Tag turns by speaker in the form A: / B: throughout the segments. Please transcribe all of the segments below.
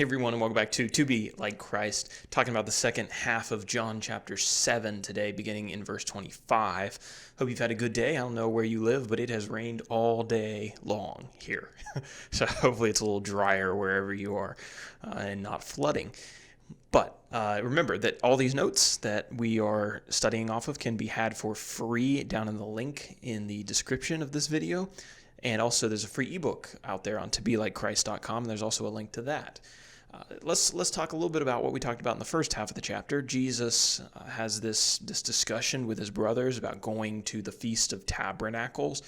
A: Hey everyone, and welcome back to Be Like Christ, talking about the second half of John chapter 7 today, beginning in verse 25. Hope you've had a good day. I don't know where you live, but it has rained all day long here. So hopefully it's a little drier wherever you are and not flooding. But remember that all these notes that we are studying off of can be had for free down in the link in the description of this video. And also there's a free ebook out there on 2BeLikeChrist.com. There's also a link to that. Let's talk a little bit about what we talked about in the first half of the chapter. Jesus has this discussion with his brothers about going to the Feast of Tabernacles,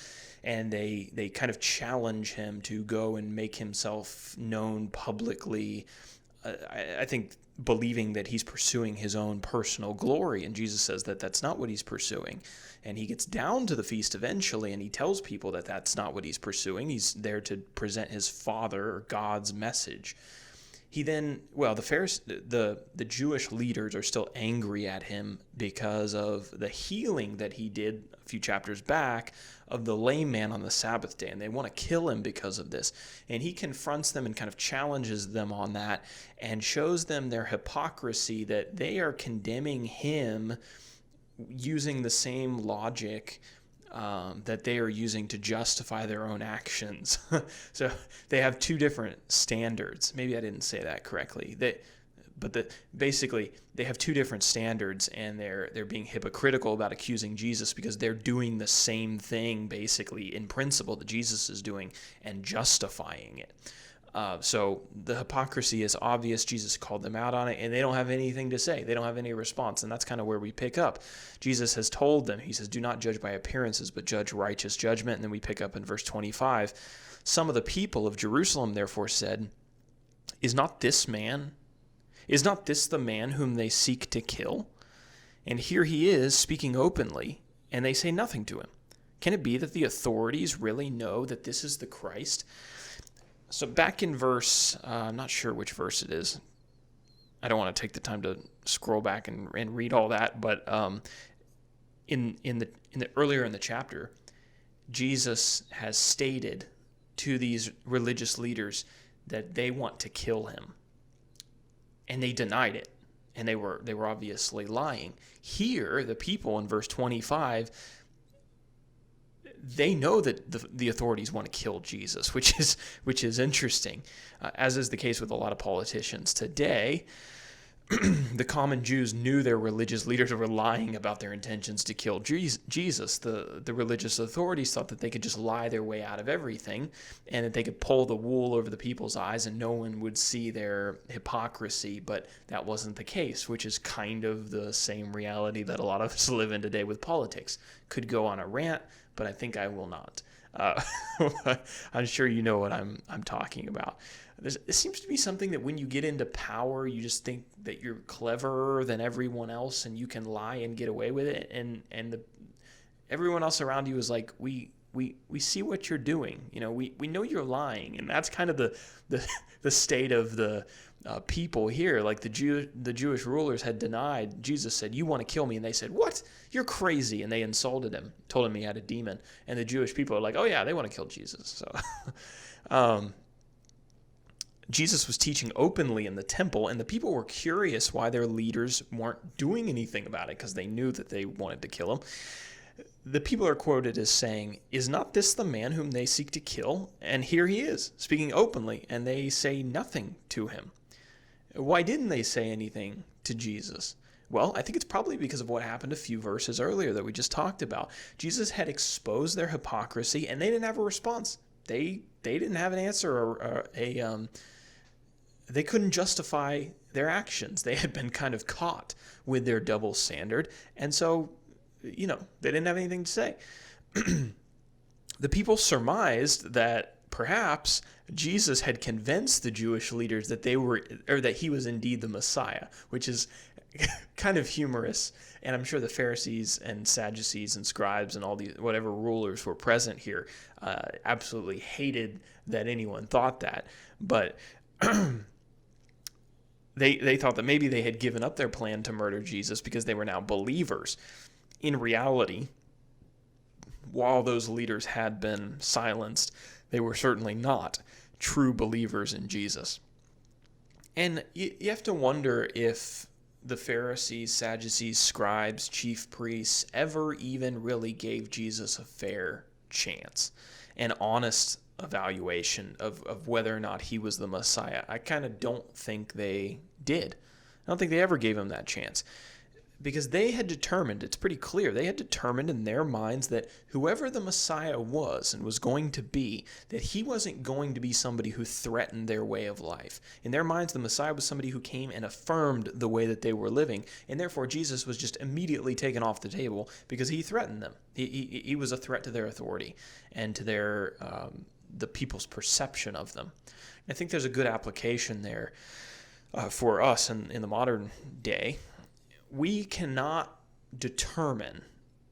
A: and they kind of challenge him to go and make himself known publicly. I think believing that he's pursuing his own personal glory, and Jesus says that that's not what he's pursuing. And he gets down to the feast eventually, and he tells people that that's not what he's pursuing. He's there to present his Father or God's message. He then, the Pharisees, the Jewish leaders are still angry at him because of the healing that he did a few chapters back of the lame man on the Sabbath day, and they want to kill him because of this. And he confronts them and kind of challenges them on that and shows them their hypocrisy, that they are condemning him using the same logic that they are using to justify their own actions. So they have two different standards. Maybe I didn't say that correctly. Basically, they have two different standards, and they're being hypocritical about accusing Jesus because they're doing the same thing, basically, in principle, that Jesus is doing and justifying it. So the hypocrisy is obvious. Jesus called them out on it, and they don't have anything to say. They don't have any response, and that's kind of where we pick up. Jesus has told them, he says, do not judge by appearances, but judge righteous judgment. And then we pick up in verse 25. Some of the people of Jerusalem therefore said, Is not this the man whom they seek to kill? And here he is speaking openly, and they say nothing to him. Can it be that the authorities really know that this is the Christ? So back in verse, I'm not sure which verse it is. I don't want to take the time to scroll back and read all that, but in the earlier in the chapter, Jesus has stated to these religious leaders that they want to kill him, and they denied it, and they were obviously lying. Here, the people in verse 25, they know that the authorities want to kill Jesus, which is interesting, as is the case with a lot of politicians today. The common Jews knew their religious leaders were lying about their intentions to kill Jesus. The religious authorities thought that they could just lie their way out of everything, and that they could pull the wool over the people's eyes and no one would see their hypocrisy, but that wasn't the case, which is kind of the same reality that a lot of us live in today with politics. Could go on a rant, but I think I will not. I'm sure you know what I'm talking about. It seems to be something that when you get into power, you just think that you're cleverer than everyone else and you can lie and get away with it. And everyone else around you is like, we see what you're doing. You know, we know you're lying. And that's kind of the state of the people here. Like the Jewish rulers had denied. Jesus said, you want to kill me? And they said, what? You're crazy. And they insulted him, told him he had a demon. And the Jewish people are like, oh yeah, they want to kill Jesus. So Jesus was teaching openly in the temple, and the people were curious why their leaders weren't doing anything about it because they knew that they wanted to kill him. The people are quoted as saying, is not this the man whom they seek to kill? And here he is, speaking openly, and they say nothing to him. Why didn't they say anything to Jesus? Well, I think it's probably because of what happened a few verses earlier that we just talked about. Jesus had exposed their hypocrisy, and they didn't have a response. They didn't have an answer or they couldn't justify their actions. They had been kind of caught with their double standard, and so, they didn't have anything to say. The people surmised that perhaps Jesus had convinced the Jewish leaders that that he was indeed the Messiah, which is kind of humorous. And I'm sure the Pharisees and Sadducees and scribes and all these whatever rulers were present here absolutely hated that anyone thought that. But they thought that maybe they had given up their plan to murder Jesus because they were now believers. In reality, while those leaders had been silenced, they were certainly not true believers in Jesus. And you have to wonder if the Pharisees, Sadducees, scribes, chief priests ever even really gave Jesus a fair chance, an honest evaluation of whether or not he was the Messiah. I kind of don't think they did. I don't think they ever gave him that chance. Because they had determined, it's pretty clear, they had determined in their minds that whoever the Messiah was and was going to be, that he wasn't going to be somebody who threatened their way of life. In their minds, the Messiah was somebody who came and affirmed the way that they were living, and therefore Jesus was just immediately taken off the table because he threatened them. He was a threat to their authority and to their the people's perception of them. I think there's a good application there for us in the modern day. We cannot determine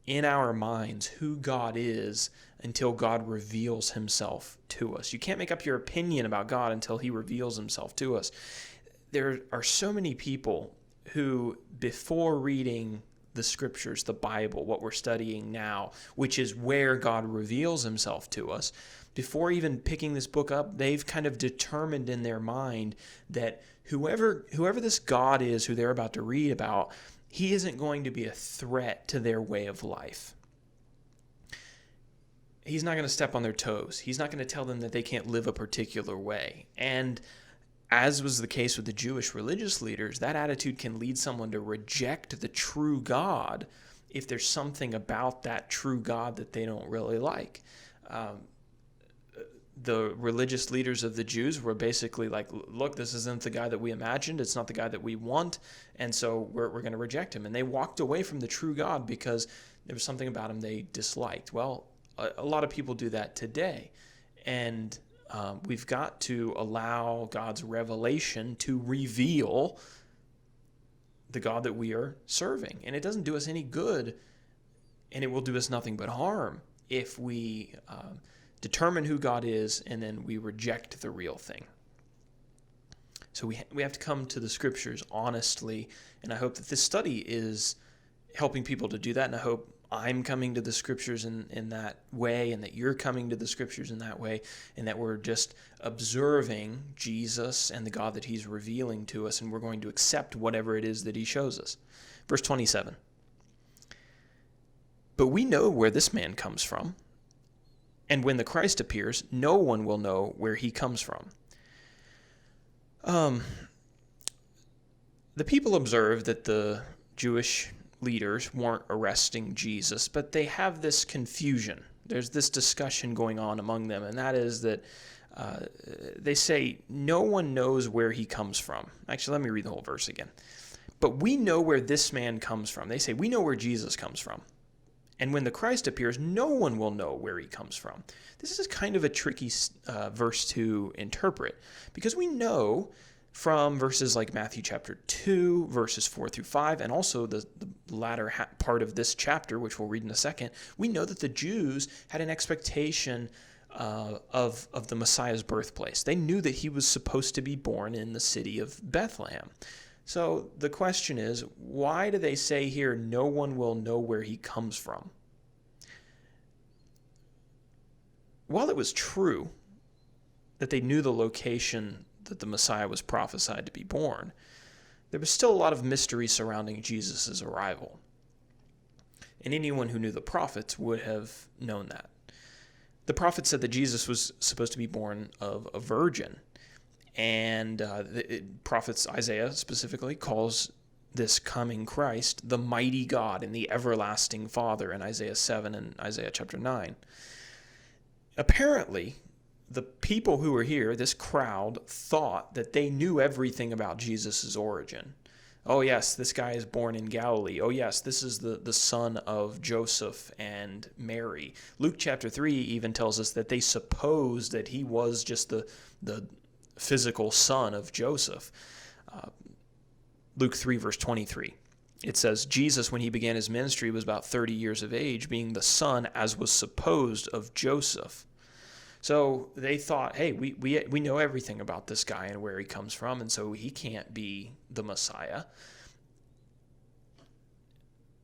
A: in our minds who God is until God reveals himself to us. You can't make up your opinion about God until he reveals himself to us. There are so many people who, before reading the scriptures, the Bible, what we're studying now, which is where God reveals himself to us, before even picking this book up, they've kind of determined in their mind that whoever this God is who they're about to read about, he isn't going to be a threat to their way of life. He's not going to step on their toes. He's not going to tell them that they can't live a particular way. And as was the case with the Jewish religious leaders, that attitude can lead someone to reject the true God if there's something about that true God that they don't really like. The religious leaders of the Jews were basically like, look, this isn't the guy that we imagined. It's not the guy that we want. And so we're going to reject him. And they walked away from the true God because there was something about him they disliked. Well, a lot of people do that today. And we've got to allow God's revelation to reveal the God that we are serving. And it doesn't do us any good, and it will do us nothing but harm if we determine who God is and then we reject the real thing. So we have to come to the scriptures honestly, and I hope that this study is helping people to do that, and I hope I'm coming to the scriptures in that way, and that you're coming to the scriptures in that way, and that we're just observing Jesus and the God that he's revealing to us, and we're going to accept whatever it is that he shows us. Verse 27. But we know where this man comes from, and when the Christ appears, no one will know where he comes from. The people observe that the Jewish leaders weren't arresting Jesus, but they have this confusion. There's this discussion going on among them, and that is that they say, no one knows where he comes from. Actually, let me read the whole verse again. But we know where this man comes from. They say, we know where Jesus comes from. And when the Christ appears, no one will know where he comes from. This is kind of a tricky verse to interpret, because we know from verses like Matthew chapter 2, verses 4 through 5, and also the latter part of this chapter, which we'll read in a second, we know that the Jews had an expectation of the Messiah's birthplace. They knew that he was supposed to be born in the city of Bethlehem. So the question is, why do they say here, no one will know where he comes from? While it was true that they knew the location that the Messiah was prophesied to be born, there was still a lot of mystery surrounding Jesus' arrival. And anyone who knew the prophets would have known that. The prophet said that Jesus was supposed to be born of a virgin. And the prophets, Isaiah specifically, calls this coming Christ the mighty God and the everlasting Father in Isaiah 7 and Isaiah chapter 9. Apparently, the people who were here, this crowd, thought that they knew everything about Jesus' origin. Oh yes, this guy is born in Galilee. Oh yes, this is the son of Joseph and Mary. Luke chapter 3 even tells us that they supposed that he was just the physical son of Joseph. Luke 3 verse 23. It says, Jesus, when he began his ministry, was about 30 years of age, being the son, as was supposed, of Joseph. So they thought, hey, we know everything about this guy and where he comes from, and so he can't be the Messiah.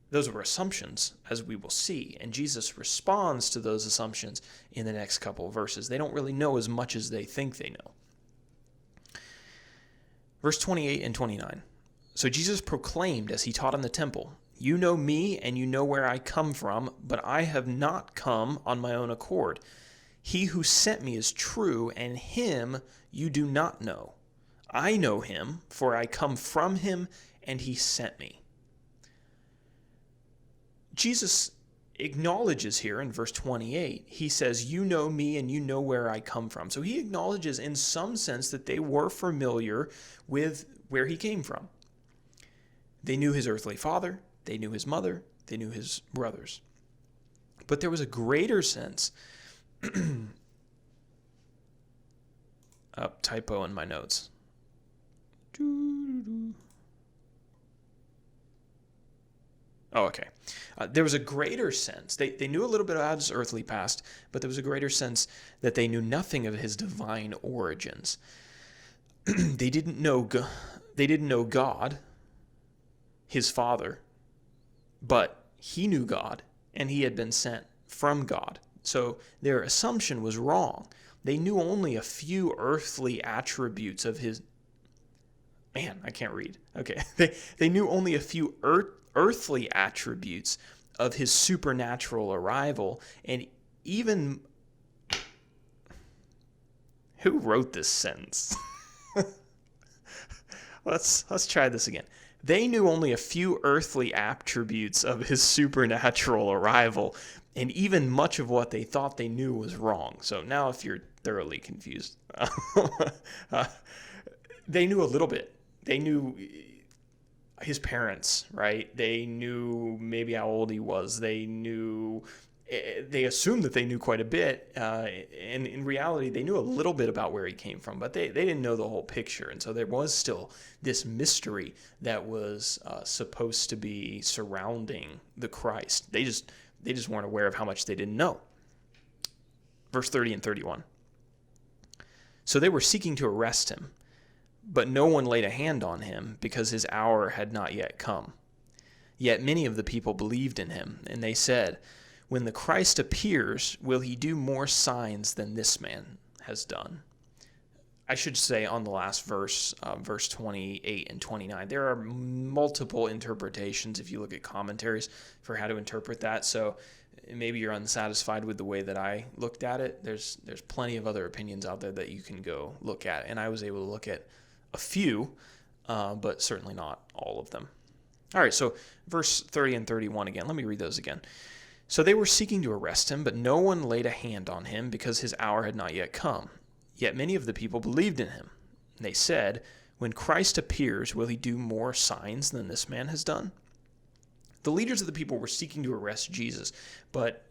A: Those were assumptions, as we will see, and Jesus responds to those assumptions in the next couple of verses. They don't really know as much as they think they know. Verse 28 and 29. So Jesus proclaimed as he taught in the temple, "You know me and you know where I come from, but I have not come on my own accord. He who sent me is true, and him you do not know. I know him, for I come from him, and he sent me." Jesus acknowledges here in verse 28, he says, "You know me and you know where I come from." So he acknowledges in some sense that they were familiar with where he came from. They knew his earthly father, they knew his mother, they knew his brothers. But there was a greater sense, typo in my notes. Oh, okay. There was a greater sense. They knew a little bit about his earthly past, but there was a greater sense that they knew nothing of his divine origins. They didn't know God, his Father, but he knew God, and he had been sent from God. So their assumption was wrong. They knew only a few earthly attributes of his... Man, I can't read. Okay. They knew only a few earthly attributes of his supernatural arrival, and even... Who wrote this sentence? Let's try this again. They knew only a few earthly attributes of his supernatural arrival, and even much of what they thought they knew was wrong. So now if you're thoroughly confused, they knew a little bit. They knew his parents, right? They knew maybe how old he was. They assumed that they knew quite a bit, and in reality, they knew a little bit about where he came from, but they didn't know the whole picture, and so there was still this mystery that was supposed to be surrounding the Christ. They just weren't aware of how much they didn't know. Verse 30 and 31. So they were seeking to arrest him, but no one laid a hand on him because his hour had not yet come. Yet many of the people believed in him, and they said, "When the Christ appears, will he do more signs than this man has done?" I should say on the last verse, verse 28 and 29, there are multiple interpretations if you look at commentaries for how to interpret that. So maybe you're unsatisfied with the way that I looked at it. There's plenty of other opinions out there that you can go look at. And I was able to look at a few, but certainly not all of them. All right, so verse 30 and 31 again. Let me read those again. So they were seeking to arrest him, but no one laid a hand on him because his hour had not yet come. Yet many of the people believed in him. And they said, "When Christ appears, will he do more signs than this man has done?" The leaders of the people were seeking to arrest Jesus, but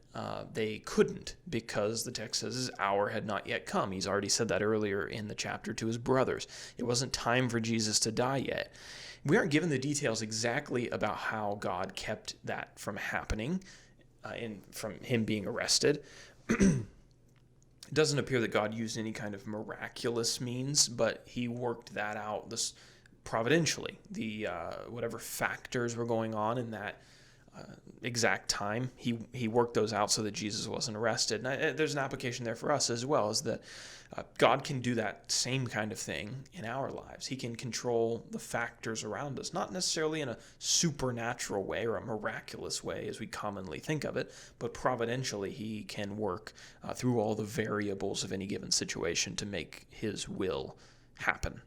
A: they couldn't because the text says his hour had not yet come. He's already said that earlier in the chapter to his brothers. It wasn't time for Jesus to die yet. We aren't given the details exactly about how God kept that from happening, from him being arrested. It doesn't appear that God used any kind of miraculous means, but he worked that out providentially. Whatever factors were going on in that exact time, he worked those out so that Jesus wasn't arrested. And there's an application there for us as well, is that God can do that same kind of thing in our lives. He can control the factors around us, not necessarily in a supernatural way or a miraculous way as we commonly think of it, but providentially he can work through all the variables of any given situation to make his will happen.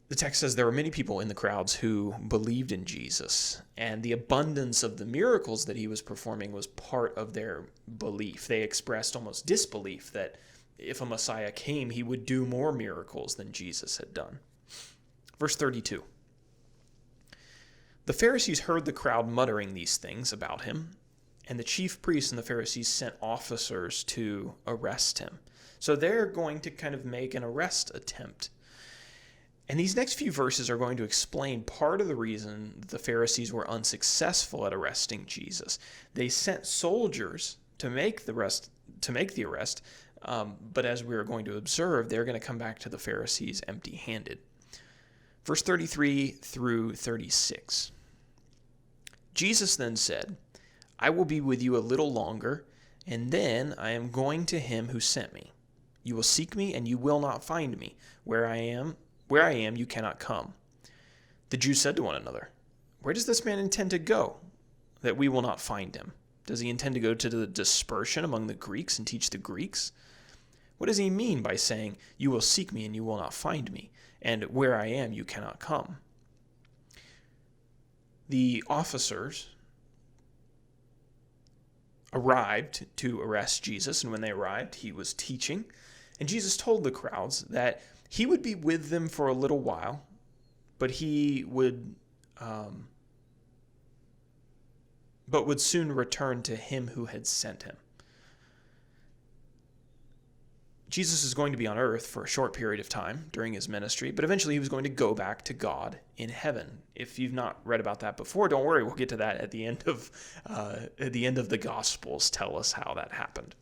A: The text says there were many people in the crowds who believed in Jesus, and the abundance of the miracles that he was performing was part of their belief. They expressed almost disbelief that if a Messiah came, he would do more miracles than Jesus had done. Verse 32. The Pharisees heard the crowd muttering these things about him, and the chief priests and the Pharisees sent officers to arrest him. So they're going to kind of make an arrest attempt. And these next few verses are going to explain part of the reason the Pharisees were unsuccessful at arresting Jesus. They sent soldiers to make the arrest, but as we're going to observe, they're going to come back to the Pharisees empty-handed. Verse 33 through 36. Jesus then said, "I will be with you a little longer, and then I am going to him who sent me. You will seek me, and you will not find me. Where I am, Where I am, you cannot come." The Jews said to one another, "Where does this man intend to go, that we will not find him? Does he intend to go to the dispersion among the Greeks and teach the Greeks? What does he mean by saying, 'You will seek me and you will not find me,' and 'Where I am, you cannot come'?" The officers arrived to arrest Jesus, and when they arrived, he was teaching. And Jesus told the crowds that he would be with them for a little while, but he would soon return to him who had sent him. Jesus is going to be on earth for a short period of time during his ministry, but eventually he was going to go back to God in heaven. If you've not read about that before, don't worry, we'll get to that at the end of the Gospels. Tell us how that happened.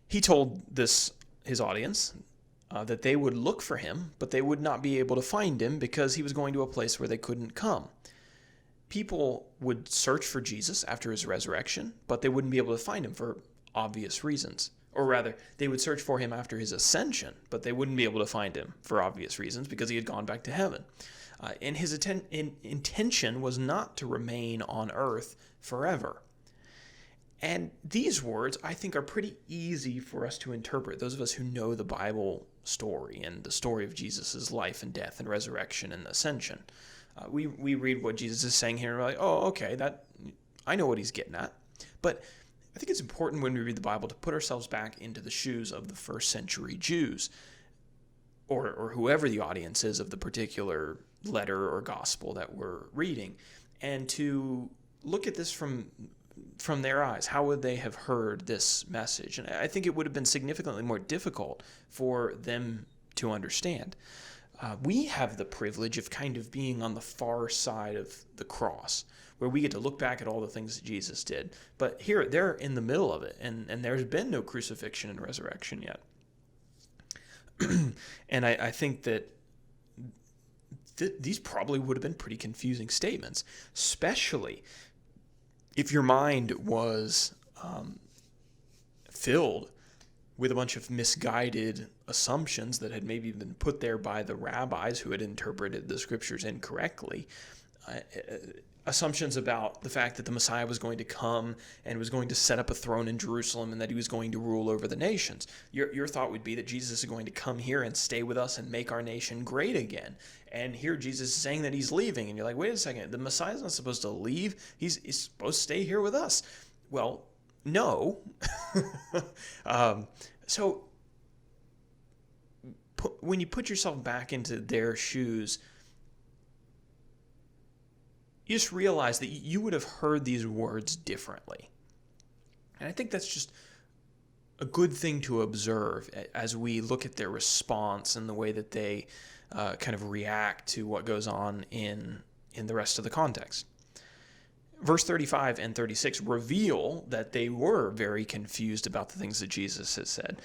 A: He told his audience that they would look for him, but they would not be able to find him because he was going to a place where they couldn't come. People would search for Jesus after his resurrection, but they wouldn't be able to find him for obvious reasons. Or rather, they would search for him after his ascension, but they wouldn't be able to find him for obvious reasons because he had gone back to heaven. And his intention was not to remain on earth forever. And these words, I think, are pretty easy for us to interpret, those of us who know the Bible story and the story of Jesus' life and death and resurrection and ascension. We read what Jesus is saying here and we're like, oh, okay, I know what he's getting at. But I think it's important when we read the Bible to put ourselves back into the shoes of the first century Jews, or whoever the audience is of the particular letter or gospel that we're reading, and to look at this from their eyes. How would they have heard this message? And I think it would have been significantly more difficult for them to understand. We have the privilege of kind of being on the far side of the cross, where we get to look back at all the things that Jesus did. But here, they're in the middle of it, and there's been no crucifixion and resurrection yet. And I think that these probably would have been pretty confusing statements, especially if your mind was filled with a bunch of misguided assumptions that had maybe been put there by the rabbis who had interpreted the scriptures incorrectly. Assumptions about the fact that the Messiah was going to come and was going to set up a throne in Jerusalem and that he was going to rule over the nations. Your thought would be that Jesus is going to come here and stay with us and make our nation great again. And here Jesus is saying that he's leaving. And you're like, wait a second, the Messiah's not supposed to leave. He's supposed to stay here with us. Well, no. So when you put yourself back into their shoes, you just realize that you would have heard these words differently. And I think that's just a good thing to observe as we look at their response and the way that they kind of react to what goes on in the rest of the context. Verse 35 and 36 reveal that they were very confused about the things that Jesus has said.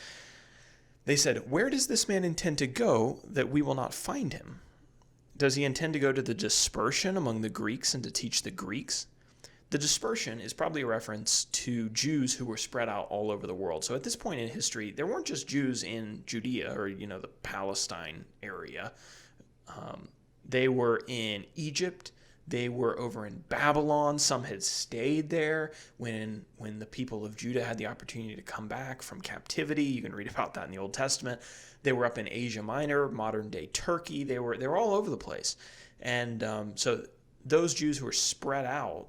A: They said, "Where does this man intend to go that we will not find him? Does he intend to go to the dispersion among the Greeks and to teach the Greeks?" The dispersion is probably a reference to Jews who were spread out all over the world. So at this point in history, there weren't just Jews in Judea or, the Palestine area. They were in Egypt. They were over in Babylon. Some had stayed there when the people of Judah had the opportunity to come back from captivity. You can read about that in the Old Testament. They were up in Asia Minor, modern-day Turkey. They were all over the place. And so those Jews who are spread out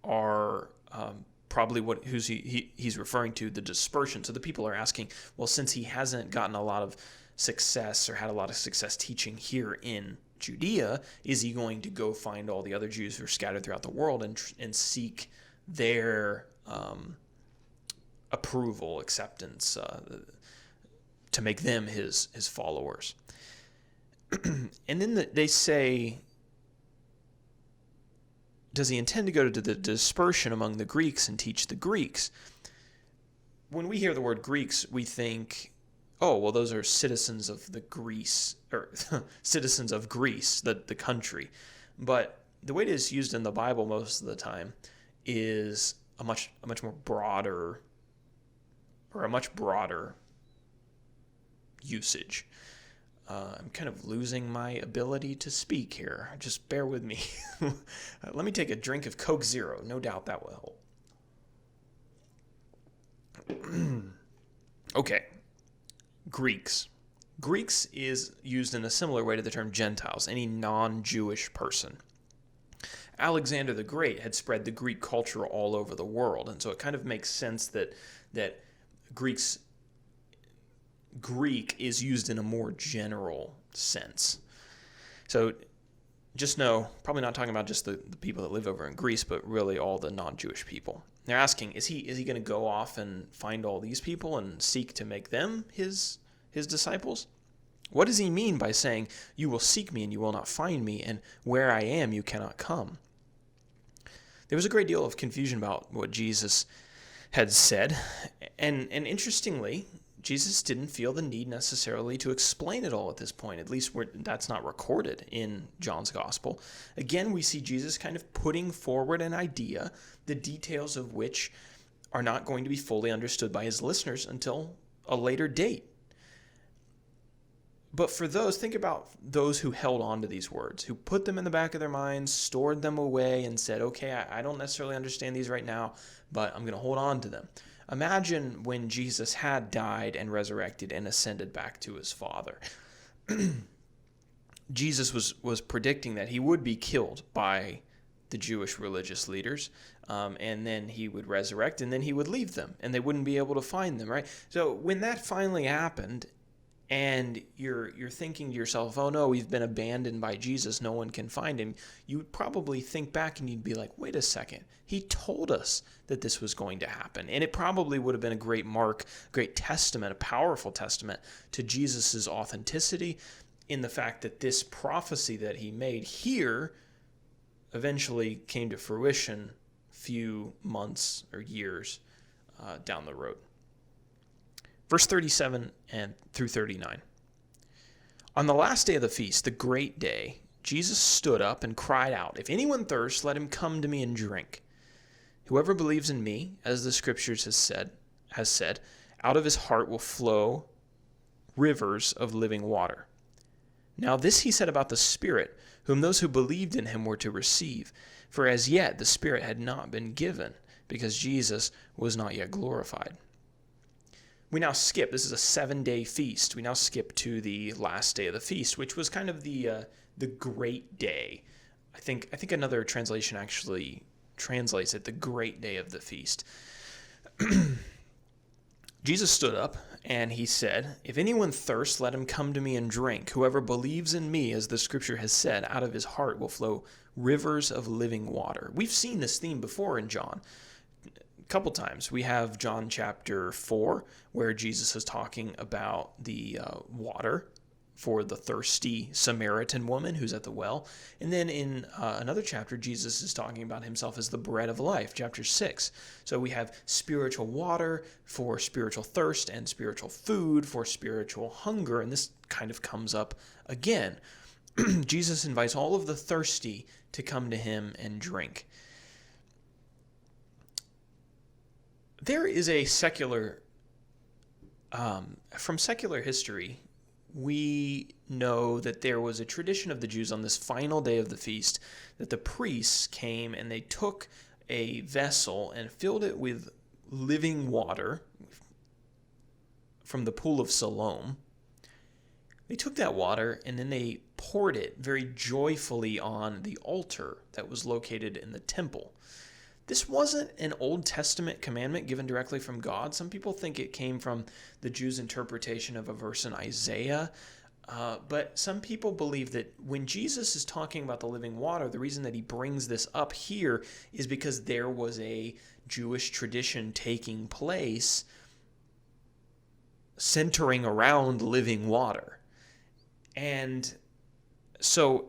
A: are probably who's he's referring to, the dispersion. So the people are asking, well, since he hasn't gotten a lot of success or had a lot of success teaching here in Judea, is he going to go find all the other Jews who are scattered throughout the world and seek their approval, acceptance, to make them his followers? And then they say, does he intend to go to the dispersion among the Greeks and teach the Greeks? When we hear the word Greeks, we think, oh, well, those are citizens of citizens of Greece, the country. But the way it is used in the Bible most of the time is a much more broader, or a much broader usage. I'm kind of losing my ability to speak here. Just bear with me. Let me take a drink of Coke Zero. No doubt that will help. Okay. Greeks. Greeks is used in a similar way to the term Gentiles, any non-Jewish person. Alexander the Great had spread the Greek culture all over the world, and so it kind of makes sense that Greek is used in a more general sense. So just know, probably not talking about just the people that live over in Greece, but really all the non-Jewish people. They're asking, is he going to go off and find all these people and seek to make them his disciples? What does he mean by saying, you will seek me and you will not find me, and where I am you cannot come? There was a great deal of confusion about what Jesus had said, and interestingly, Jesus didn't feel the need necessarily to explain it all at this point. At least that's not recorded in John's gospel. Again, we see Jesus kind of putting forward an idea, the details of which are not going to be fully understood by his listeners until a later date. But for those, think about those who held on to these words, who put them in the back of their minds, stored them away, and said, okay, I don't necessarily understand these right now, but I'm going to hold on to them. Imagine when Jesus had died and resurrected and ascended back to his Father. Jesus was predicting that he would be killed by the Jewish religious leaders, and then he would resurrect, and then he would leave them, and they wouldn't be able to find them, right? So when that finally happened, and you're thinking to yourself, oh no, we've been abandoned by Jesus, no one can find him, you would probably think back and you'd be like, wait a second, he told us that this was going to happen. And it probably would have been a great mark, great testament, a powerful testament to Jesus's authenticity in the fact that this prophecy that he made here eventually came to fruition a few months or years down the road. Verse 37 and through 39. On the last day of the feast, the great day, Jesus stood up and cried out, if anyone thirsts, let him come to me and drink. Whoever believes in me, as the scriptures has said, out of his heart will flow rivers of living water. Now this he said about the Spirit, whom those who believed in him were to receive. For as yet the Spirit had not been given, because Jesus was not yet glorified. We now skip, this is a 7-day feast. We now skip to the last day of the feast, which was kind of the great day. I think another translation actually translates it, the great day of the feast. Jesus stood up and he said, if anyone thirsts, let him come to me and drink. Whoever believes in me, as the scripture has said, out of his heart will flow rivers of living water. We've seen this theme before in John. Couple times. We have John chapter 4, where Jesus is talking about the water for the thirsty Samaritan woman who's at the well. And then in another chapter, Jesus is talking about himself as the bread of life, chapter 6. So we have spiritual water for spiritual thirst and spiritual food for spiritual hunger. And this kind of comes up again. Jesus invites all of the thirsty to come to him and drink. There is a from secular history, we know that there was a tradition of the Jews on this final day of the feast that the priests came and they took a vessel and filled it with living water from the pool of Siloam. They took that water and then they poured it very joyfully on the altar that was located in the temple. This wasn't an Old Testament commandment given directly from God. Some people think it came from the Jews' interpretation of a verse in Isaiah. But some people believe that when Jesus is talking about the living water, the reason that he brings this up here is because there was a Jewish tradition taking place centering around living water. And so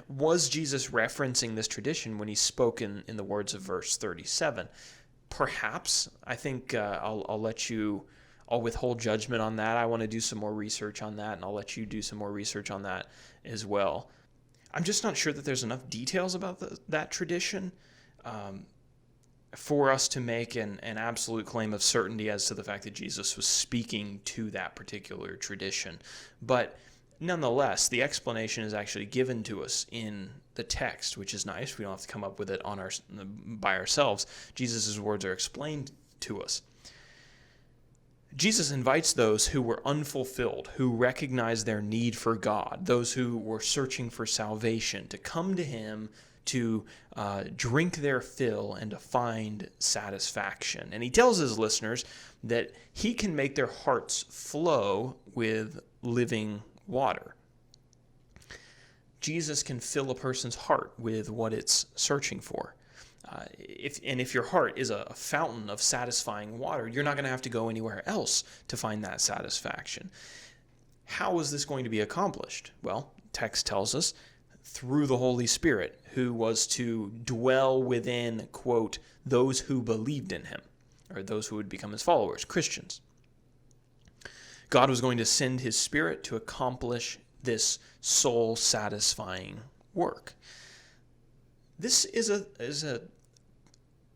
A: was Jesus referencing this tradition when he spoke in the words of verse 37? Perhaps. I think I'll withhold judgment on that. I want to do some more research on that, and I'll let you do some more research on that as well. I'm just not sure that there's enough details about that tradition. for us to make an absolute claim of certainty as to the fact that Jesus was speaking to that particular tradition. But nonetheless, the explanation is actually given to us in the text, which is nice. We don't have to come up with it by ourselves. Jesus' words are explained to us. Jesus invites those who were unfulfilled, who recognized their need for God, those who were searching for salvation, to come to him to drink their fill and to find satisfaction. And he tells his listeners that he can make their hearts flow with living water. Jesus can fill a person's heart with what it's searching for. If your heart is a fountain of satisfying water, you're not going to have to go anywhere else to find that satisfaction. How is this going to be accomplished? Well, text tells us through the Holy Spirit, who was to dwell within, quote, those who believed in him, or those who would become his followers, Christians. God was going to send his Spirit to accomplish this soul-satisfying work. This is a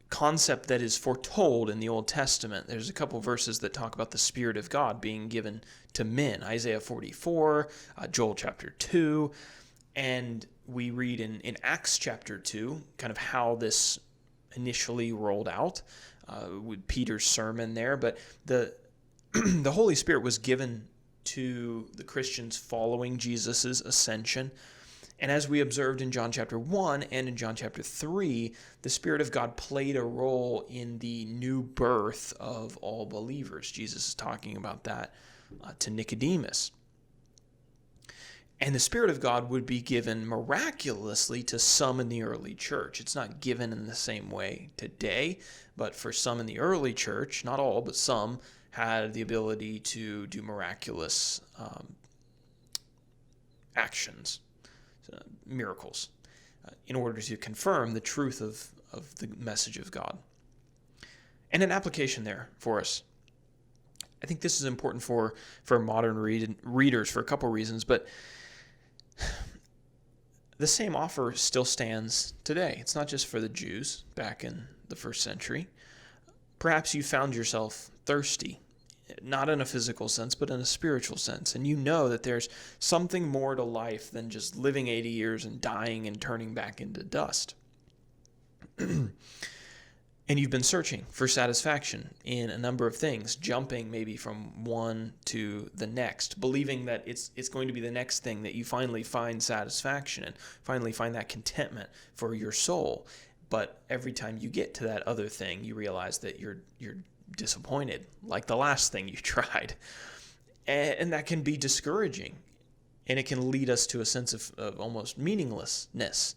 A: concept that is foretold in the Old Testament. There's a couple verses that talk about the Spirit of God being given to men. Isaiah 44, Joel chapter 2, and we read in Acts chapter 2 kind of how this initially rolled out with Peter's sermon there. But the Holy Spirit was given to the Christians following Jesus' ascension. And as we observed in John chapter 1 and in John chapter 3, the Spirit of God played a role in the new birth of all believers. Jesus is talking about that to Nicodemus. And the Spirit of God would be given miraculously to some in the early church. It's not given in the same way today, but for some in the early church, not all, but some, had the ability to do miraculous actions, miracles, in order to confirm the truth of the message of God. And an application there for us. I think this is important for modern readers for a couple reasons, but the same offer still stands today. It's not just for the Jews back in the first century. Perhaps you found yourself thirsty, not in a physical sense, but in a spiritual sense. And you know that there's something more to life than just living 80 years and dying and turning back into dust. And you've been searching for satisfaction in a number of things, jumping maybe from one to the next, believing that it's going to be the next thing that you finally find satisfaction and finally find that contentment for your soul. But every time you get to that other thing, you realize that you're disappointed, like the last thing you tried. And that can be discouraging, and it can lead us to a sense of almost meaninglessness.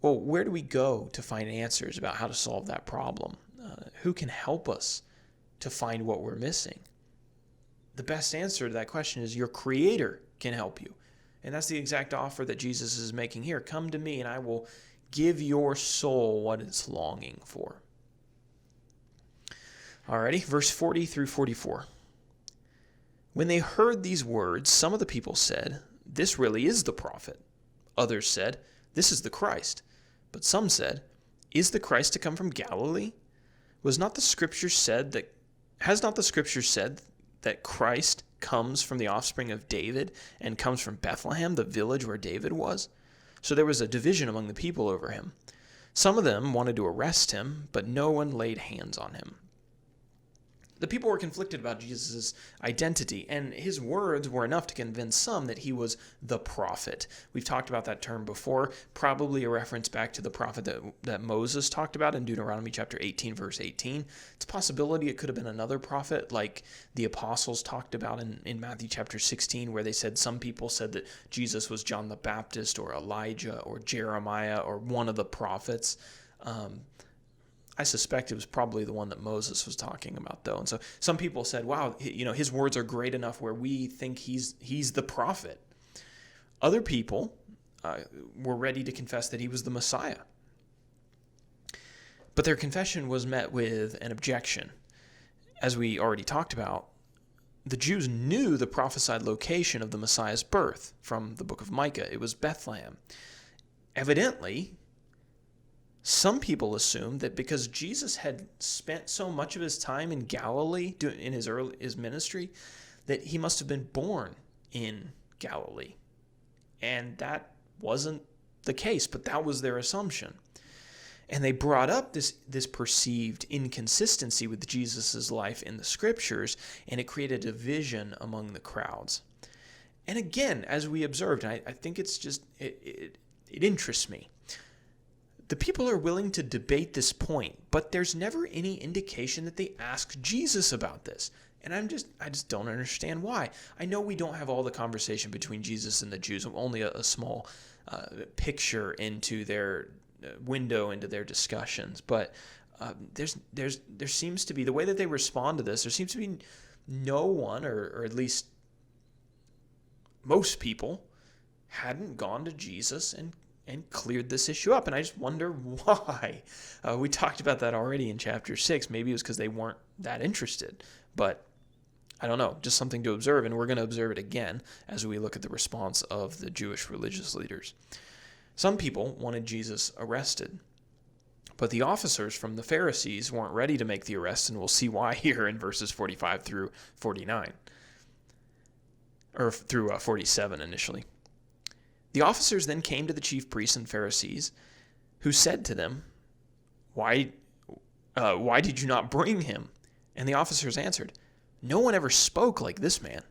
A: Well, where do we go to find answers about how to solve that problem? Who can help us to find what we're missing? The best answer to that question is your Creator can help you. And that's the exact offer that Jesus is making here. Come to me and I will give your soul what it's longing for. Alrighty, verse 40 through 44. When they heard these words, some of the people said, "This really is the prophet." Others said, "This is the Christ." But some said, "Is the Christ to come from Galilee? Has not the Scripture said that Christ comes from the offspring of David and comes from Bethlehem, the village where David was?" So there was a division among the people over him. Some of them wanted to arrest him, but no one laid hands on him. The people were conflicted about Jesus' identity, and his words were enough to convince some that he was the prophet. We've talked about that term before, probably a reference back to the prophet that Moses talked about in Deuteronomy chapter 18, verse 18. It's a possibility it could have been another prophet like the apostles talked about in Matthew chapter 16, where they said some people said that Jesus was John the Baptist or Elijah or Jeremiah or one of the prophets. I suspect it was probably the one that Moses was talking about, though. And so some people said, wow, his words are great enough where we think he's the prophet. Other people were ready to confess that he was the Messiah. But their confession was met with an objection. As we already talked about, the Jews knew the prophesied location of the Messiah's birth from the book of Micah. It was Bethlehem. Evidently, Some people assume that because Jesus had spent so much of his time in Galilee in his ministry, that he must have been born in Galilee. And that wasn't the case, but that was their assumption. And they brought up this perceived inconsistency with Jesus' life in the scriptures, and it created a division among the crowds. And again, as we observed, I think it's just, it interests me. The people are willing to debate this point, but there's never any indication that they ask Jesus about this. And I just don't understand why. I know we don't have all the conversation between Jesus and the Jews, only a small picture into their window into their discussions, but there seems to be, the way that they respond to this, there seems to be no one, or at least most people, hadn't gone to Jesus and cleared this issue up. And I just wonder why. We talked about that already in chapter 6. Maybe it was because they weren't that interested, but I don't know, just something to observe, and we're going to observe it again as we look at the response of the Jewish religious leaders. Some people wanted Jesus arrested, but the officers from the Pharisees weren't ready to make the arrest, and we'll see why here in verses 45 through 49, or through 47 initially. The officers then came to the chief priests and Pharisees, who said to them, Why did you not bring him? And the officers answered, No one ever spoke like this man.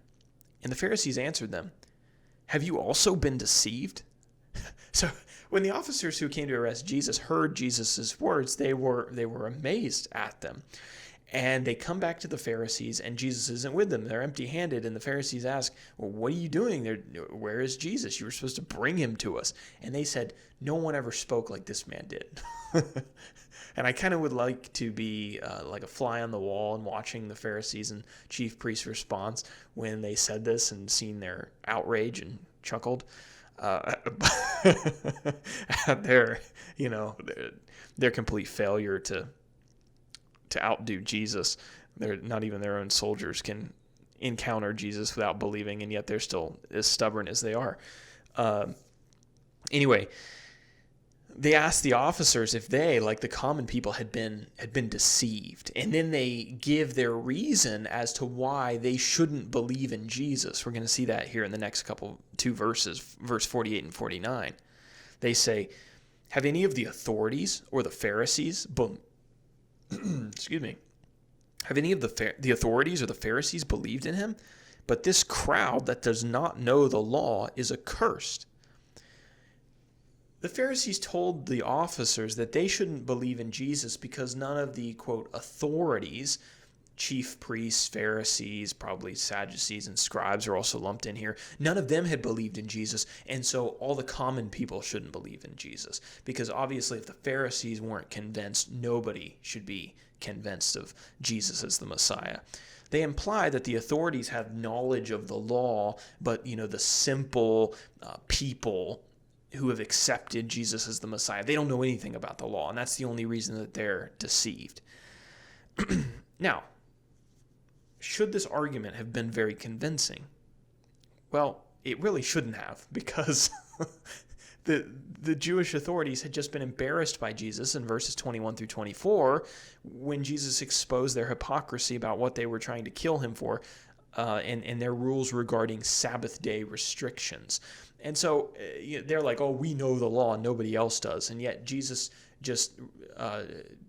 A: And the Pharisees answered them, Have you also been deceived? So when the officers who came to arrest Jesus heard Jesus' words, they were amazed at them. And they come back to the Pharisees, and Jesus isn't with them. They're empty-handed, and the Pharisees ask, Well, what are you doing? Where is Jesus? You were supposed to bring him to us. And they said, No one ever spoke like this man did. And I kind of would like to be like a fly on the wall and watching the Pharisees and chief priests' response when they said this and seen their outrage and chuckled at their complete failure to outdo Jesus. They're not even their own soldiers can encounter Jesus without believing, and yet they're still as stubborn as they are. Anyway, they asked the officers if they, like the common people, had been deceived, and then they give their reason as to why they shouldn't believe in Jesus. We're going to see that here in the next two verses, verse 48 and 49. They say, "Have any of the authorities or the Pharisees excuse me, have any of the authorities or the Pharisees believed in him? But this crowd that does not know the law is accursed." The Pharisees told the officers that they shouldn't believe in Jesus because none of the, quote, authorities, chief priests, Pharisees, probably Sadducees and scribes are also lumped in here, none of them had believed in Jesus, and so all the common people shouldn't believe in Jesus. Because obviously if the Pharisees weren't convinced, nobody should be convinced of Jesus as the Messiah. They imply that the authorities have knowledge of the law, but the simple people who have accepted Jesus as the Messiah, they don't know anything about the law, and that's the only reason that they're deceived. Now, should this argument have been very convincing? Well, it really shouldn't have, because the Jewish authorities had just been embarrassed by Jesus in verses 21 through 24 when Jesus exposed their hypocrisy about what they were trying to kill him for, and their rules regarding Sabbath day restrictions. And so they're like, oh, we know the law and nobody else does. And yet Jesus just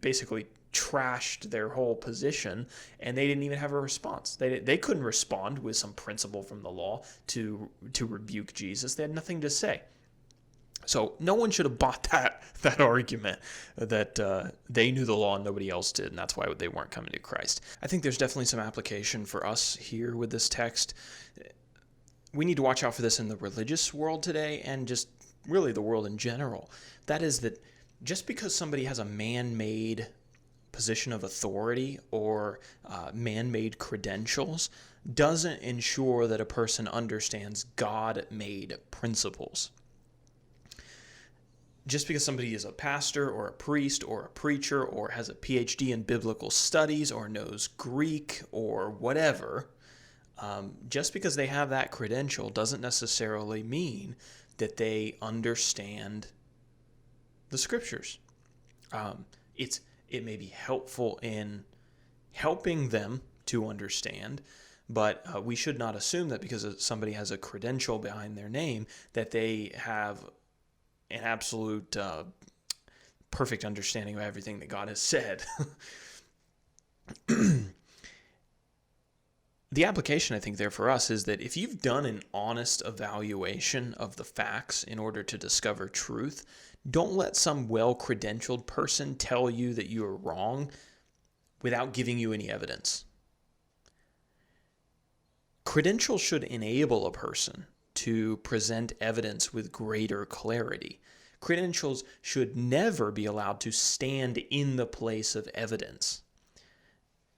A: basically trashed their whole position, and they didn't even have a response. They couldn't respond with some principle from the law to rebuke Jesus. They had nothing to say. So no one should have bought that argument that they knew the law and nobody else did, and that's why they weren't coming to Christ. I think there's definitely some application for us here with this text. We need to watch out for this in the religious world today and just really the world in general. That is that just because somebody has a man-made position of authority or man-made credentials doesn't ensure that a person understands God-made principles. Just because somebody is a pastor or a priest or a preacher or has a PhD in biblical studies or knows Greek or whatever, just because they have that credential doesn't necessarily mean that they understand the scriptures. It may be helpful in helping them to understand, but we should not assume that because somebody has a credential behind their name that they have an absolute perfect understanding of everything that God has said. The application, I think, there for us is that if you've done an honest evaluation of the facts in order to discover truth, don't let some well-credentialed person tell you that you are wrong without giving you any evidence. Credentials should enable a person to present evidence with greater clarity. Credentials should never be allowed to stand in the place of evidence.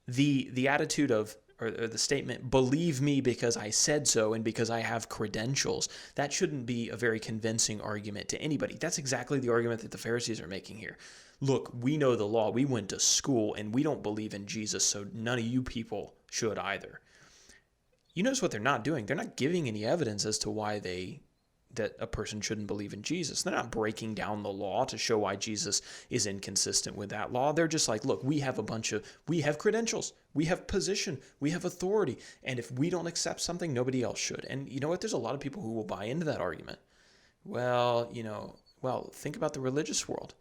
A: The attitude of, or the statement, believe me because I said so and because I have credentials, that shouldn't be a very convincing argument to anybody. That's exactly the argument that the Pharisees are making here. Look, we know the law, we went to school, and we don't believe in Jesus, so none of you people should either. You notice what they're not doing. They're not giving any evidence as to why that a person shouldn't believe in Jesus. They're not breaking down the law to show why Jesus is inconsistent with that law. They're just like, look, we have credentials, we have position, we have authority, and if we don't accept something, nobody else should. And you know what? There's a lot of people who will buy into that argument. Well, think about the religious world.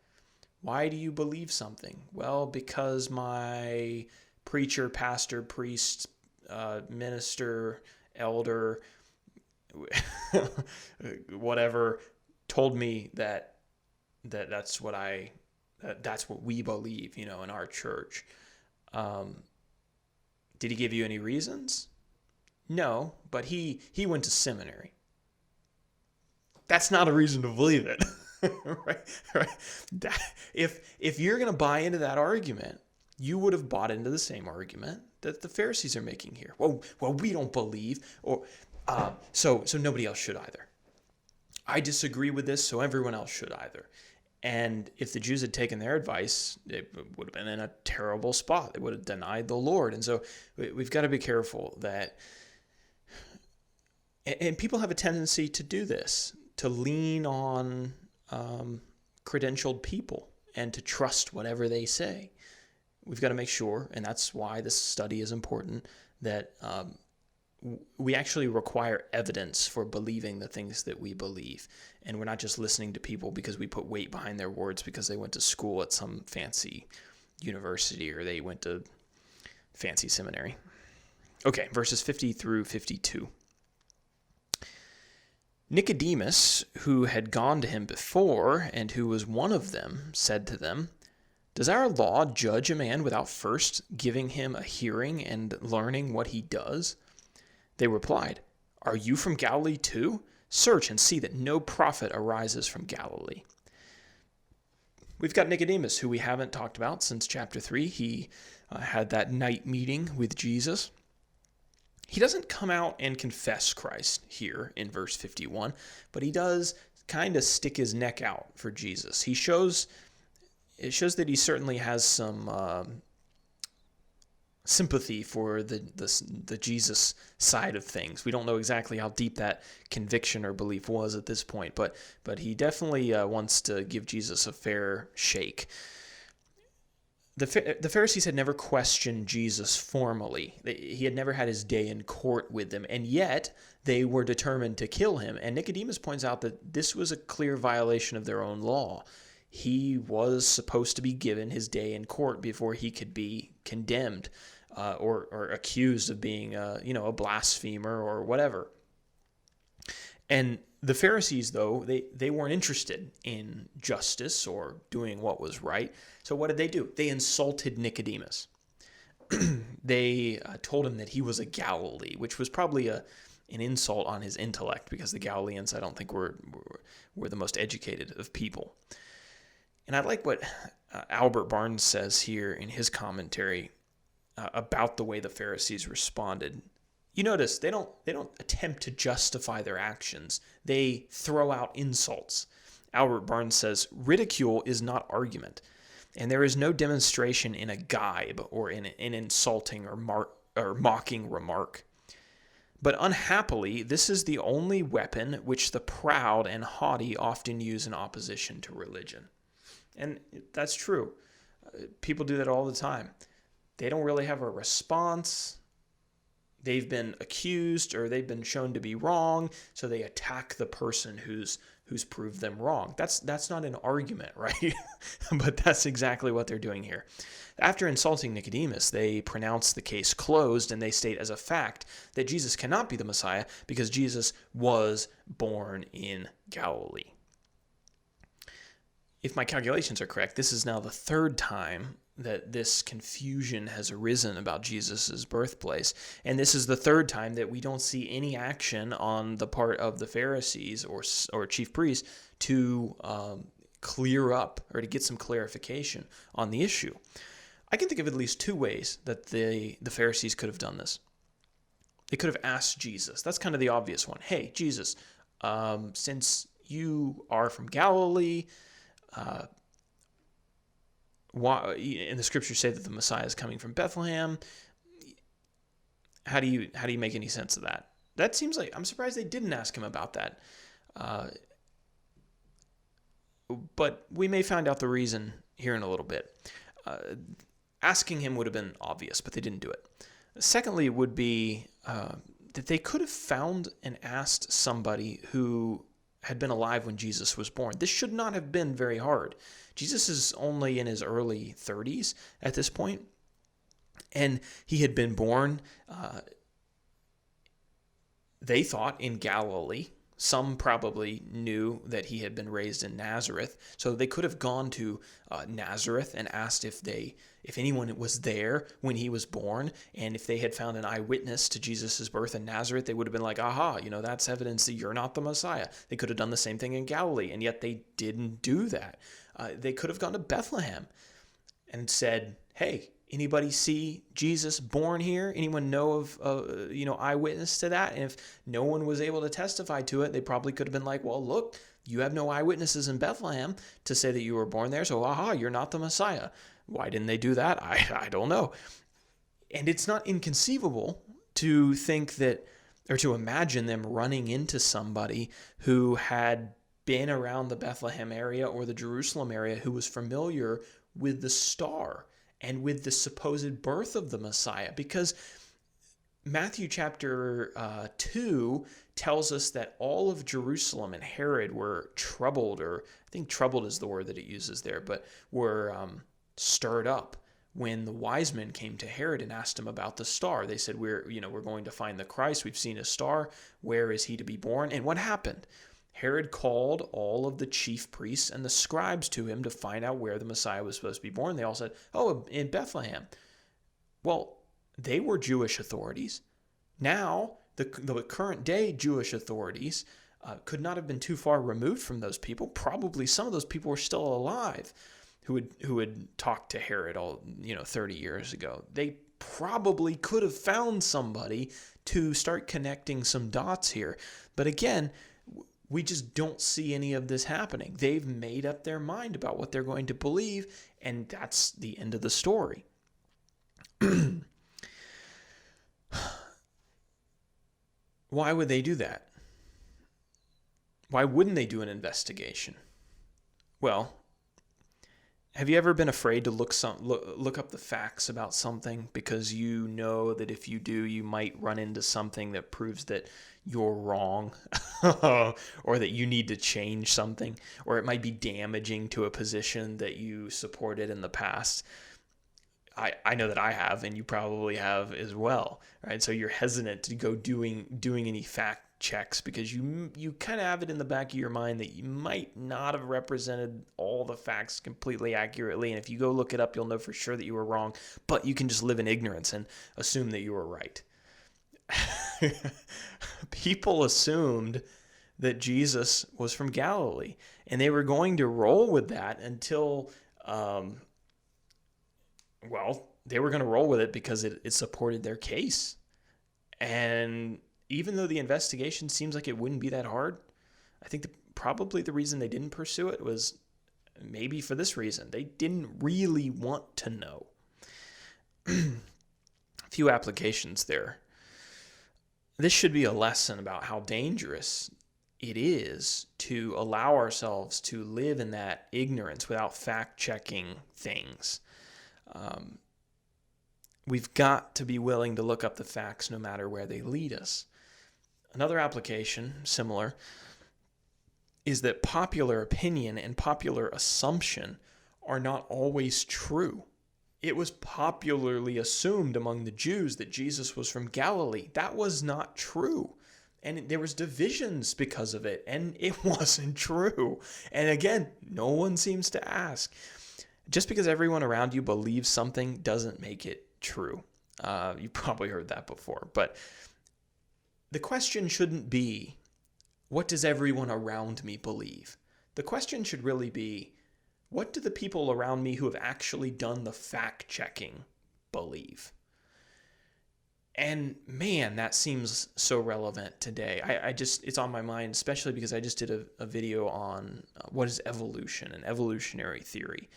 A: Why do you believe something? Well, because my preacher, pastor, priest, minister, elder, whatever, told me that's what we believe, in our church. Did he give you any reasons? No, but he went to seminary. That's not a reason to believe it. right? If you're going to buy into that argument, you would have bought into the same argument that the Pharisees are making here. Well, we don't believe, so nobody else should either. I disagree with this, so everyone else should either. And if the Jews had taken their advice, it would have been in a terrible spot. They would have denied the Lord. And so we've got to be careful that, and people have a tendency to do this, to lean on credentialed people and to trust whatever they say. We've got to make sure, and that's why this study is important, that we actually require evidence for believing the things that we believe. And we're not just listening to people because we put weight behind their words because they went to school at some fancy university or they went to fancy seminary. Okay, verses 50 through 52. Nicodemus, who had gone to him before and who was one of them, said to them, "Does our law judge a man without first giving him a hearing and learning what he does?" They replied, "Are you from Galilee too? Search and see that no prophet arises from Galilee." We've got Nicodemus, who we haven't talked about since chapter 3. He had that night meeting with Jesus. He doesn't come out and confess Christ here in verse 51, but he does kind of stick his neck out for Jesus. It shows that he certainly has some sympathy for the Jesus side of things. We don't know exactly how deep that conviction or belief was at this point, but he definitely wants to give Jesus a fair shake. The Pharisees had never questioned Jesus formally. He had never had his day in court with them, and yet they were determined to kill him. And Nicodemus points out that this was a clear violation of their own law. He was supposed to be given his day in court before he could be condemned or accused of being a blasphemer or whatever. And the Pharisees, though, they weren't interested in justice or doing what was right. So what did they do? They insulted Nicodemus. They told him that he was a Galilee, which was probably an insult on his intellect, because the Galileans, I don't think, were the most educated of people. And I like what Albert Barnes says here in his commentary about the way the Pharisees responded. You notice they don't attempt to justify their actions. They throw out insults. Albert Barnes says, "Ridicule is not argument, and there is no demonstration in a gibe or in an insulting or mocking remark. But unhappily, this is the only weapon which the proud and haughty often use in opposition to religion." And that's true. People do that all the time. They don't really have a response. They've been accused or they've been shown to be wrong, so they attack the person who's proved them wrong. That's not an argument, right? But that's exactly what they're doing here. After insulting Nicodemus, they pronounce the case closed, and they state as a fact that Jesus cannot be the Messiah because Jesus was born in Galilee. If my calculations are correct, this is now the third time that this confusion has arisen about Jesus' birthplace. And this is the third time that we don't see any action on the part of the Pharisees or chief priests to clear up or to get some clarification on the issue. I can think of at least two ways that the Pharisees could have done this. They could have asked Jesus. That's kind of the obvious one. Hey, Jesus, since you are from Galilee, why, and the scriptures say that the Messiah is coming from Bethlehem. How do you make any sense of that? That seems like, I'm surprised they didn't ask him about that. But we may find out the reason here in a little bit. Asking him would have been obvious, but they didn't do it. Secondly, it would be that they could have found and asked somebody who had been alive when Jesus was born. This should not have been very hard. Jesus is only in his early 30s at this point, and he had been born, they thought, in Galilee. Some probably knew that he had been raised in Nazareth, so they could have gone to Nazareth and asked if anyone was there when he was born, and if they had found an eyewitness to Jesus' birth in Nazareth, they would have been like, aha, that's evidence that you're not the Messiah. They could have done the same thing in Galilee, and yet they didn't do that. They could have gone to Bethlehem and said, hey, anybody see Jesus born here? Anyone know of, eyewitness to that? And if no one was able to testify to it, they probably could have been like, well, look, you have no eyewitnesses in Bethlehem to say that you were born there, so aha, you're not the Messiah. Why didn't they do that? I don't know. And it's not inconceivable to think that, or to imagine them running into somebody who had been around the Bethlehem area or the Jerusalem area who was familiar with the star and with the supposed birth of the Messiah, because Matthew chapter 2 tells us that all of Jerusalem and Herod were troubled, or I think troubled is the word that it uses there, but were stirred up when the wise men came to Herod and asked him about the star. They said, we're going to find the Christ. We've seen a star. Where is he to be born? And what happened? Herod called all of the chief priests and the scribes to him to find out where the Messiah was supposed to be born. They all said, oh, in Bethlehem. Well, they were Jewish authorities. Now, the current day Jewish authorities could not have been too far removed from those people. Probably some of those people were still alive who had talked to Herod 30 years ago. They probably could have found somebody to start connecting some dots here. But again, we just don't see any of this happening. They've made up their mind about what they're going to believe, and that's the end of the story. Why would they do that? Why wouldn't they do an investigation? Well, have you ever been afraid to look up the facts about something because you know that if you do, you might run into something that proves that you're wrong or that you need to change something, or it might be damaging to a position that you supported in the past? I know that I have, and you probably have as well, right? So you're hesitant to go doing any fact checks because you kind of have it in the back of your mind that you might not have represented all the facts completely accurately, and if you go look it up, you'll know for sure that you were wrong, but you can just live in ignorance and assume that you were right. People assumed that Jesus was from Galilee, and they were going to roll with that until they were going to roll with it because it supported their case. And even though the investigation seems like it wouldn't be that hard, I think probably the reason they didn't pursue it was maybe for this reason. They didn't really want to know. A few applications there. This should be a lesson about how dangerous it is to allow ourselves to live in that ignorance without fact-checking things. We've got to be willing to look up the facts no matter where they lead us. Another application, similar, is that popular opinion and popular assumption are not always true. It was popularly assumed among the Jews that Jesus was from Galilee. That was not true. And there was divisions because of it, and it wasn't true. And again, no one seems to ask. Just because everyone around you believes something doesn't make it true. You probably heard that before. But the question shouldn't be, what does everyone around me believe? The question should really be, what do the people around me who have actually done the fact-checking believe? And man, that seems so relevant today. It's on my mind, especially because I just did a video on what is evolution and evolutionary theory.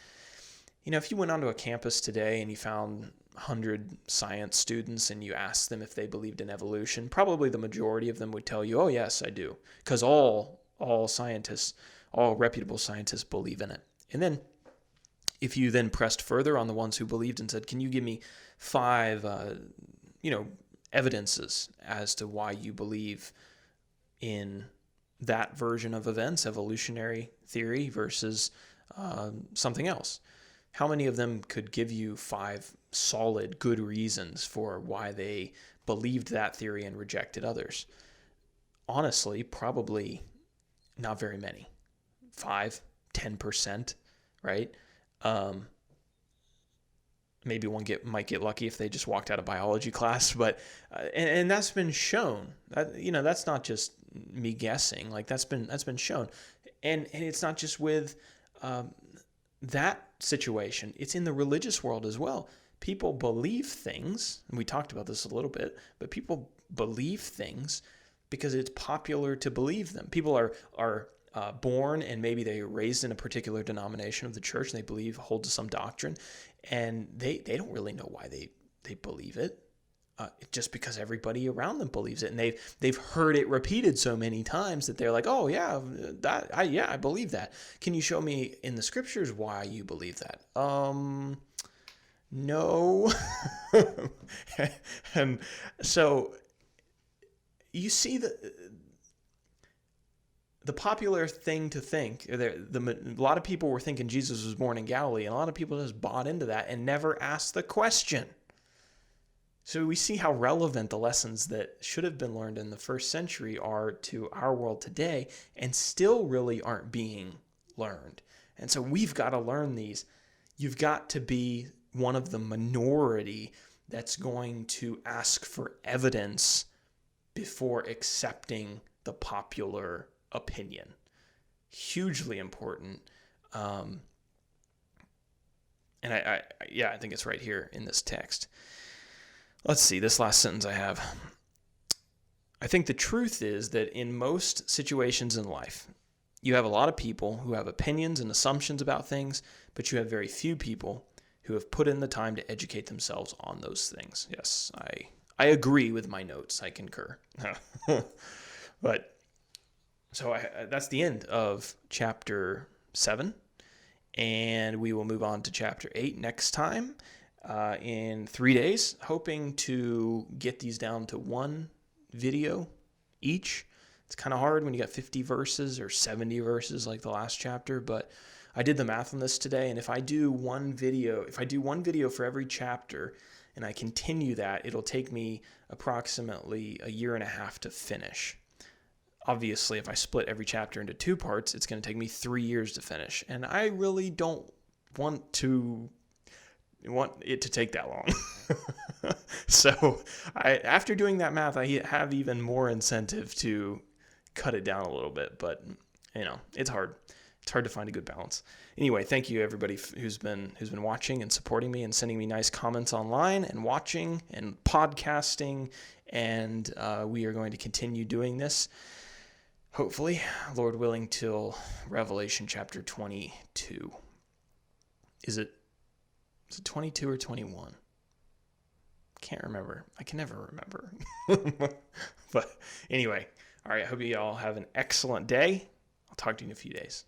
A: You know, if you went onto a campus today and you found 100 science students and you asked them if they believed in evolution, probably the majority of them would tell you, oh yes, I do. Because all scientists, all reputable scientists believe in it. And then if you then pressed further on the ones who believed and said, can you give me 5 evidences as to why you believe in that version of events, evolutionary theory versus something else? How many of them could give you 5 solid, good reasons for why they believed that theory and rejected others? Honestly, probably not very many. 5, 10%, right? Maybe one might get lucky if they just walked out of biology class, but and that's been shown. That's not just me guessing. Like that's been shown, and it's not just with that situation. It's in the religious world as well. People believe things, and we talked about this a little bit, but people believe things because it's popular to believe them. People are born and maybe they are raised in a particular denomination of the church and they hold to some doctrine, and they don't really know why they believe it. Just because everybody around them believes it, and they've heard it repeated so many times that they're like, oh yeah, I believe that. Can you show me in the scriptures why you believe that? No. And so you see the popular thing to think, a lot of people were thinking Jesus was born in Galilee, and a lot of people just bought into that and never asked the question. So we see how relevant the lessons that should have been learned in the first century are to our world today and still really aren't being learned. And so we've got to learn these. You've got to be one of the minority that's going to ask for evidence before accepting the popular opinion. Hugely important. And I think it's right here in this text. Let's see, this last sentence I have. I think the truth is that in most situations in life, you have a lot of people who have opinions and assumptions about things, but you have very few people who have put in the time to educate themselves on those things. Yes, I agree with my notes. I concur. But so that's the end of chapter 7, and we will move on to chapter 8 next time. In 3 days, hoping to get these down to 1 video each. It's kind of hard when you got 50 verses or 70 verses like the last chapter, but I did the math on this today, and if I do one video for every chapter and I continue that, it'll take me approximately 1.5 years to finish. Obviously, if I split every chapter into 2 parts, it's going to take me 3 years to finish, and I really don't want it to take that long. So after doing that math, I have even more incentive to cut it down a little bit, but it's hard. It's hard to find a good balance. Anyway, thank you everybody who's been watching and supporting me and sending me nice comments online and watching and podcasting, and we are going to continue doing this, hopefully, Lord willing, till Revelation chapter 22. Is it 22 or 21? Can't remember. I can never remember. But anyway, All right, I hope you all have an excellent day. I'll talk to you in a few days.